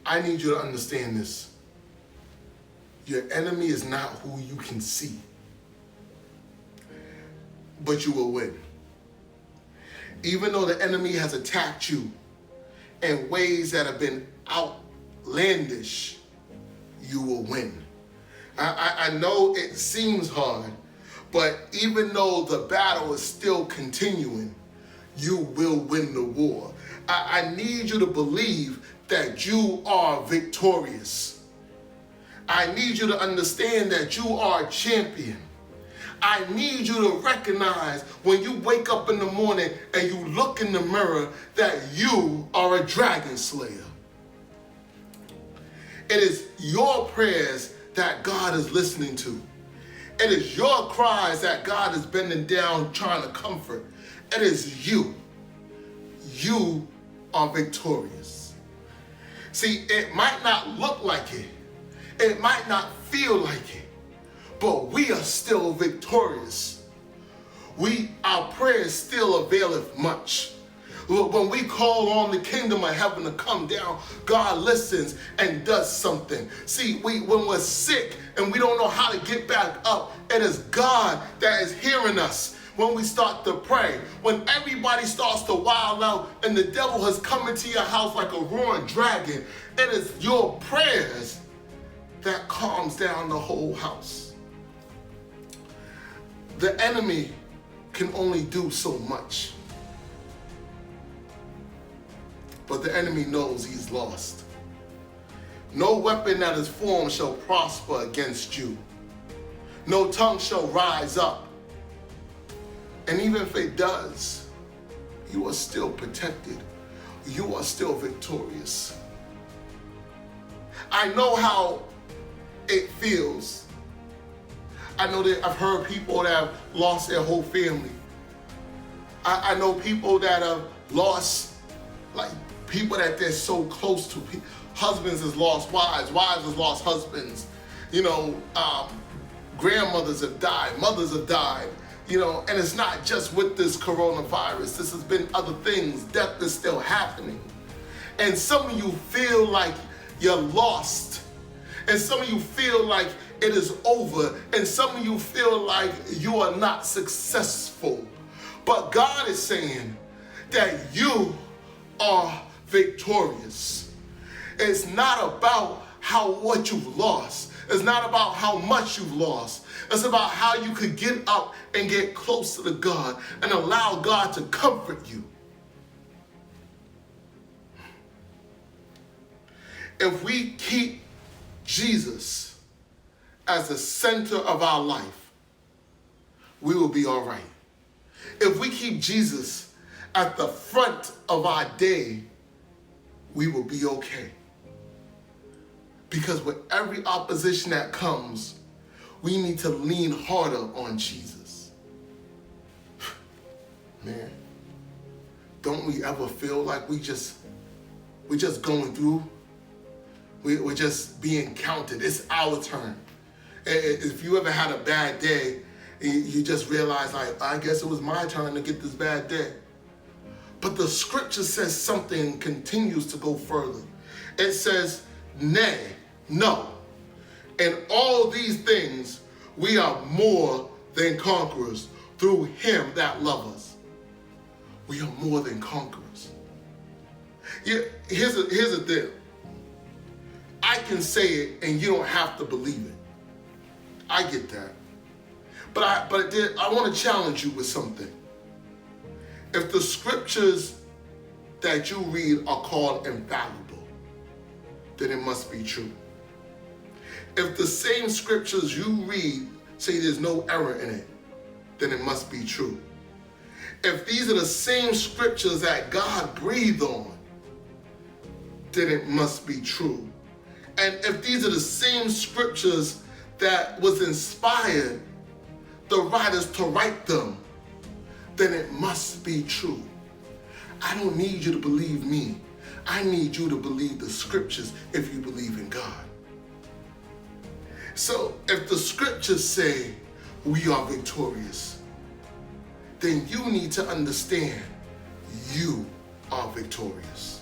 I need you to understand this. Your enemy is not who you can see, but you will win. Even though the enemy has attacked you in ways that have been outlandish, you will win. I know it seems hard, but even though the battle is still continuing, you will win the war. I need you to believe that you are victorious. I need you to understand that you are a champion. I need you to recognize when you wake up in the morning and you look in the mirror that you are a dragon slayer. It is your prayers that God is listening to. It is your cries that God is bending down trying to comfort. It is you. You are victorious. See, it might not look like it. It might not feel like it, but we are still victorious. Our prayers still availeth much. When we call on the kingdom of heaven to come down, God listens and does something. See, when we're sick and we don't know how to get back up, it is God that is hearing us when we start to pray. When everybody starts to wild out and the devil has come into your house like a roaring dragon, it is your prayers that calms down the whole house. The enemy can only do so much. But the enemy knows he's lost. No weapon that is formed shall prosper against you. No tongue shall rise up. And even if it does, you are still protected. You are still victorious. I know how it feels. I know that I've heard people that have lost their whole family. I know people that have lost, like, people that they're so close to. Husbands has lost wives, wives has lost husbands. Grandmothers have died, mothers have died. And it's not just with this coronavirus. This has been other things. Death is still happening. And some of you feel like you're lost. And some of you feel like it is over. And some of you feel like you are not successful. But God is saying that you are victorious. It's not about what you've lost. It's not about how much you've lost. It's about how you could get up and get closer to God and allow God to comfort you. If we keep Jesus as the center of our life, we will be all right. If we keep Jesus at the front of our day, we will be okay. Because with every opposition that comes, we need to lean harder on Jesus. Man, don't we ever feel like we're just going through? We're just being counted. It's our turn. If you ever had a bad day, you just realize, like, I guess it was my turn to get this bad day. But the scripture says something continues to go further. It says, nay, no. In all these things, we are more than conquerors through him that loves us. We are more than conquerors. Here's the thing. I can say it and you don't have to believe it. I get that. But I want to challenge you with something. If the scriptures that you read are called infallible, then it must be true. If the same scriptures you read say there's no error in it, then it must be true. If these are the same scriptures that God breathed on, then it must be true. And if these are the same scriptures that was inspired the writers to write them, then it must be true. I don't need you to believe me. I need you to believe the scriptures if you believe in God. So if the scriptures say we are victorious, then you need to understand you are victorious.